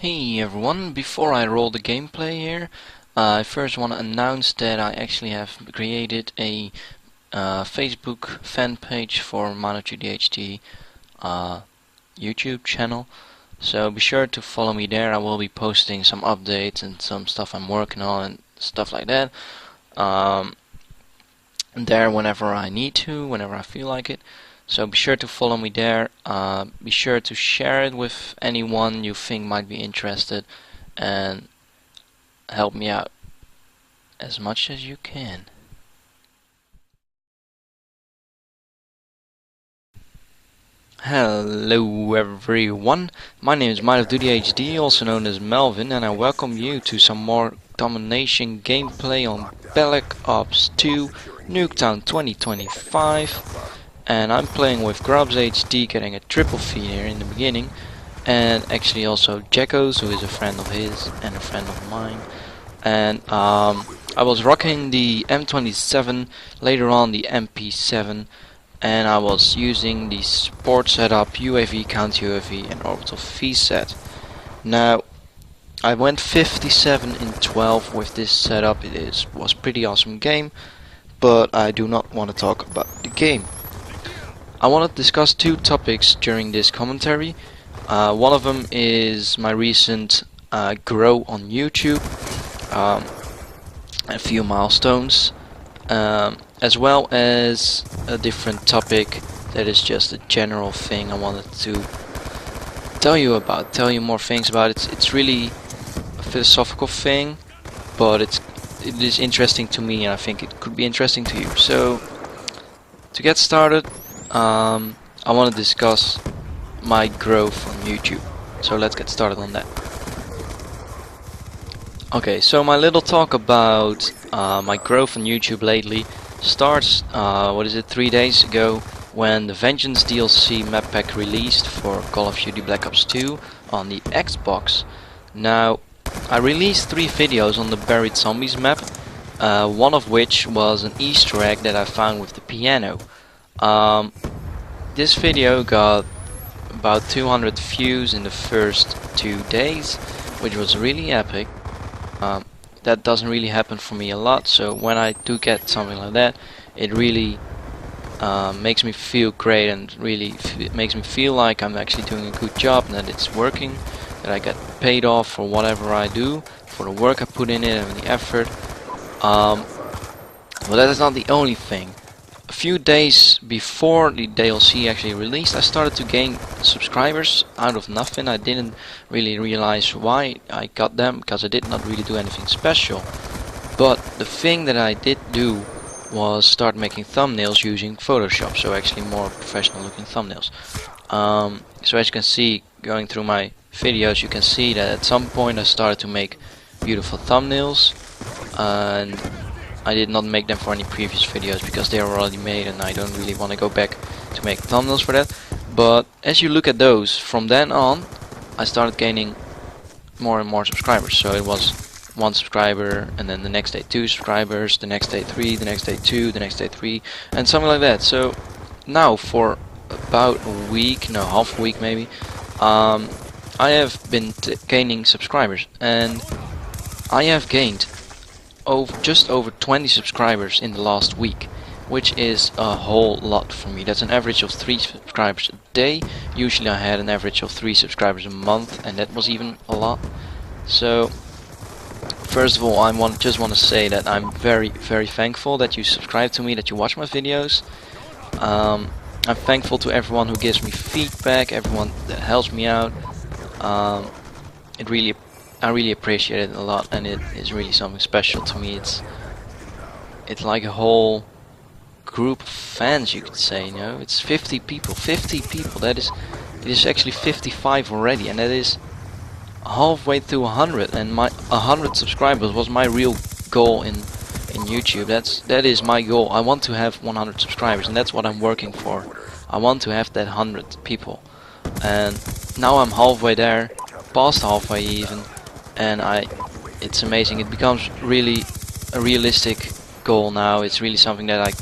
Hey everyone, before I roll the gameplay here, I first want to announce that I actually have created a Facebook fan page for ManoToDHD YouTube channel. So be sure to follow me there. I will be posting some updates and some stuff I'm working on and stuff like that. There whenever I need to, whenever I feel like it. So be sure to follow me there. Be sure to share it with anyone you think might be interested, and help me out as much as you can. Hello everyone, my name is Milestones, also known as Melvin, and I welcome you to some more domination gameplay on Black Ops 2 Nuketown 2025. And I'm playing with Grubs HD, getting a triple feed here in the beginning, and actually also Jackos, who is a friend of his and a friend of mine. And I was rocking the M27, later on the MP7, and I was using the sport setup, UAV, counter UAV, and orbital VSAT. Now, I went 57 in 12 with this setup. It was pretty awesome game, but I do not want to talk about the game. I want to discuss two topics during this commentary. One of them is my recent grow on YouTube, a few milestones, as well as a different topic that is just a general thing I wanted to tell you more things about. It's really a philosophical thing, but it is interesting to me, and I think it could be interesting to you. So to get started, I want to discuss my growth on YouTube. So let's get started on that. Okay, so my little talk about my growth on YouTube lately starts, 3 days ago, when the Vengeance DLC map pack released for Call of Duty Black Ops 2 on the Xbox. Now, I released 3 videos on the Buried Zombies map, one of which was an Easter egg that I found with the piano. This video got about 200 views in the first 2 days, which was really epic. That doesn't really happen for me a lot, so when I do get something like that, it really makes me feel great, and really makes me feel like I'm actually doing a good job, and that it's working, that I get paid off for whatever I do, for the work I put in it and the effort. Well, that is not the only thing. A few days before the DLC actually released, I started to gain subscribers out of nothing. I didn't really realize why I got them, because I did not really do anything special. But the thing that I did do was start making thumbnails using Photoshop, so actually more professional looking thumbnails. So as you can see, going through my videos, you can see that at some point I started to make beautiful thumbnails, and I did not make them for any previous videos because they are already made, and I don't really want to go back to make thumbnails for that. But as you look at those, from then on I started gaining more and more subscribers. So it was 1 subscriber, and then the next day 2 subscribers, the next day 3, the next day 2, the next day 3, and something like that. So now for about a week, no, half a week maybe, I have been gaining subscribers, and I have gained just over 20 subscribers in the last week, which is a whole lot for me. That's an average of 3 subscribers a day. Usually I had an average of 3 subscribers a month, and that was even a lot. So first of all, I just want to say that I'm very, very thankful that you subscribe to me, that you watch my videos. I'm thankful to everyone who gives me feedback, everyone that helps me out. I really appreciate it a lot, and it is really something special to me. It's like a whole group of fans, you could say. You know, it's 50 people. 50 people. It is actually 55 already, and that is halfway through 100. And my 100 subscribers was my real goal in YouTube. That is my goal. I want to have 100 subscribers, and that's what I'm working for. I want to have that 100 people, and now I'm halfway there, past halfway even. And it's amazing. It becomes really a realistic goal now. It's really something that I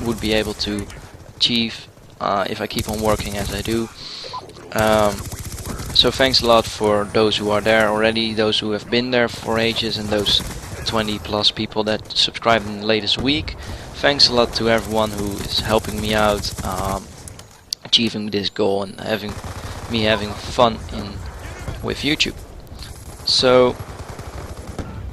would be able to achieve if I keep on working as I do. So thanks a lot for those who are there already, those who have been there for ages, and those 20 plus people that subscribed in the latest week. Thanks a lot to everyone who is helping me out achieving this goal and having fun with YouTube. So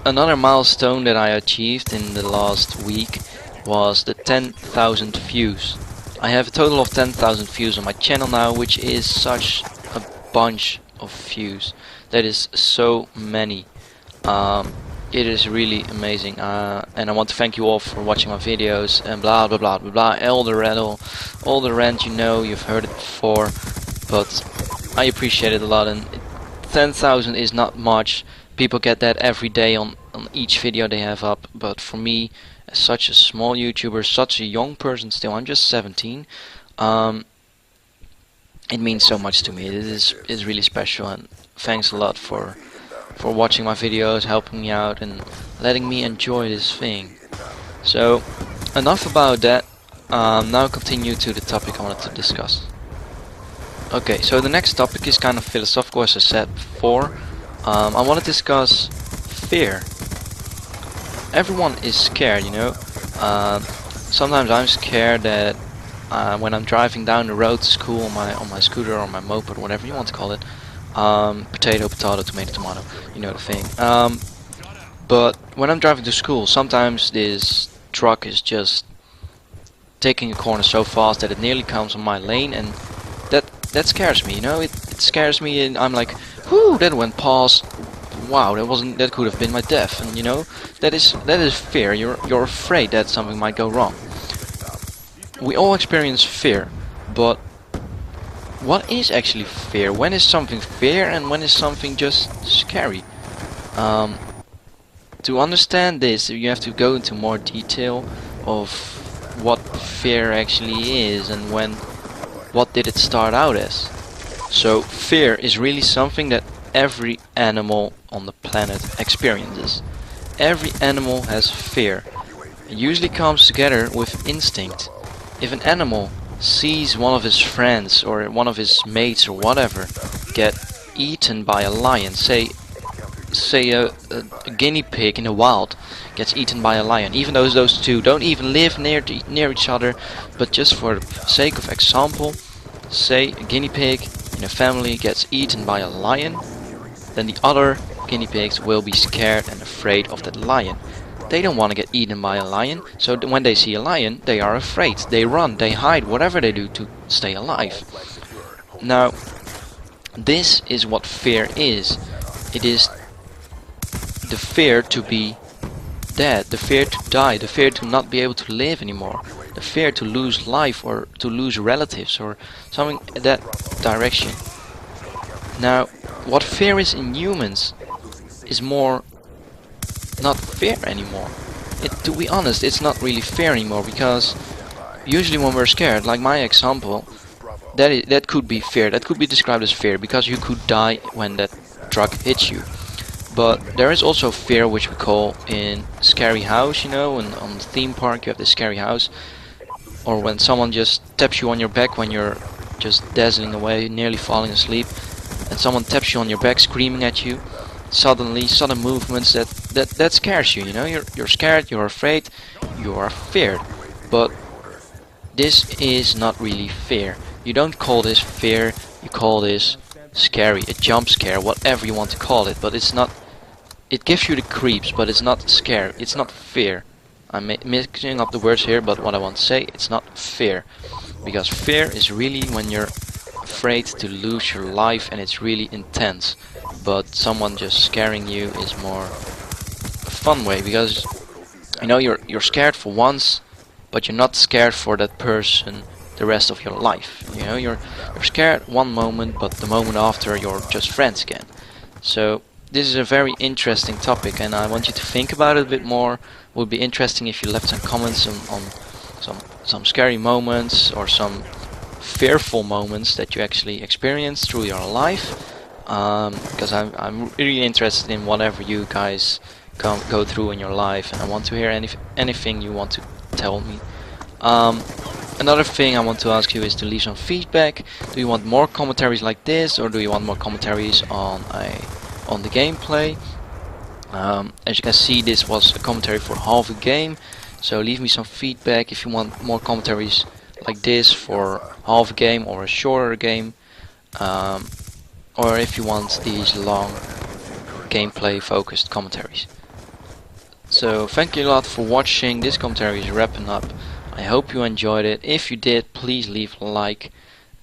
another milestone that I achieved in the last week was the 10,000 views. I have a total of 10,000 views on my channel now, which is such a bunch of views. That is so many. It is really amazing, and I want to thank you all for watching my videos and blah blah blah blah blah. All the rant, you know, you've heard it before, but I appreciate it a lot. And 10,000 is not much. People get that every day on each video they have up, but for me, as such a small YouTuber, such a young person still, I'm just 17, it means so much to me. It is really special, and thanks a lot for watching my videos, helping me out, and letting me enjoy this thing. So enough about that. Now continue to the topic I wanted to discuss. Okay, so the next topic is kind of philosophical, as I said before. I want to discuss fear. Everyone is scared, you know. Sometimes I'm scared that when I'm driving down the road to school on my scooter or my moped, whatever you want to call it, potato, potato, tomato, tomato, you know the thing. But when I'm driving to school, sometimes this truck is just taking a corner so fast that it nearly comes on my lane, and that scares me, you know. It scares me, and I'm like, whew, that went past. Wow, that could have been my death. And you know, that is fear. You're afraid that something might go wrong. We all experience fear, but what is actually fear? When is something fear and when is something just scary? To understand this, you have to go into more detail of what fear actually is and what did it start out as. So fear is really something that every animal on the planet experiences. Every animal has fear. It usually comes together with instinct. If an animal sees one of his friends or one of his mates or whatever get eaten by a lion, say a guinea pig in the wild gets eaten by a lion, even though those two don't even live near each other, but just for the sake of example, say a guinea pig in a family gets eaten by a lion, then the other guinea pigs will be scared and afraid of that lion. They don't want to get eaten by a lion, so when they see a lion, they are afraid. They run, they hide, whatever they do to stay alive. Now, this is what fear is. It is the fear to be dead, the fear to die, the fear to not be able to live anymore, the fear to lose life or to lose relatives or something in that direction. Now, what fear is in humans is more not fear anymore. To be honest, it's not really fear anymore, because usually when we're scared, like my example, that could be fear, that could be described as fear, because you could die when that truck hits you. But there is also fear, which we call in scary house, you know, and on the theme park you have this scary house, or when someone just taps you on your back when you're just dazzling away, nearly falling asleep, and someone taps you on your back screaming at you. Sudden movements that scares you, you know. You're scared, you're afraid, you are feared. But this is not really fear. You don't call this fear, you call this scary, a jump scare, whatever you want to call it. But it's not, it gives you the creeps, but it's not scare, it's not fear. I'm mixing up the words here, but what I want to say, it's not fear. Because fear is really when you're afraid to lose your life and it's really intense. But someone just scaring you is more a fun way, because you know you're scared for once, but you're not scared for that person the rest of your life. You know, you're scared one moment, but the moment after you're just friends again. So this is a very interesting topic, and I want you to think about it a bit more. It would be interesting if you left some comments on some scary moments or some fearful moments that you actually experienced through your life. Because I'm really interested in whatever you guys go through in your life, and I want to hear anything you want to tell me. Another thing I want to ask you is to leave some feedback. Do you want more commentaries like this, or do you want more commentaries on the gameplay? As you can see, this was a commentary for half a game, so leave me some feedback if you want more commentaries like this for half a game or a shorter game, or if you want these long gameplay focused commentaries. So thank you a lot for watching. This commentary is wrapping up. I hope you enjoyed it. If you did, please leave a like,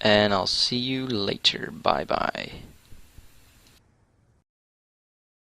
and I'll see you later. Bye bye.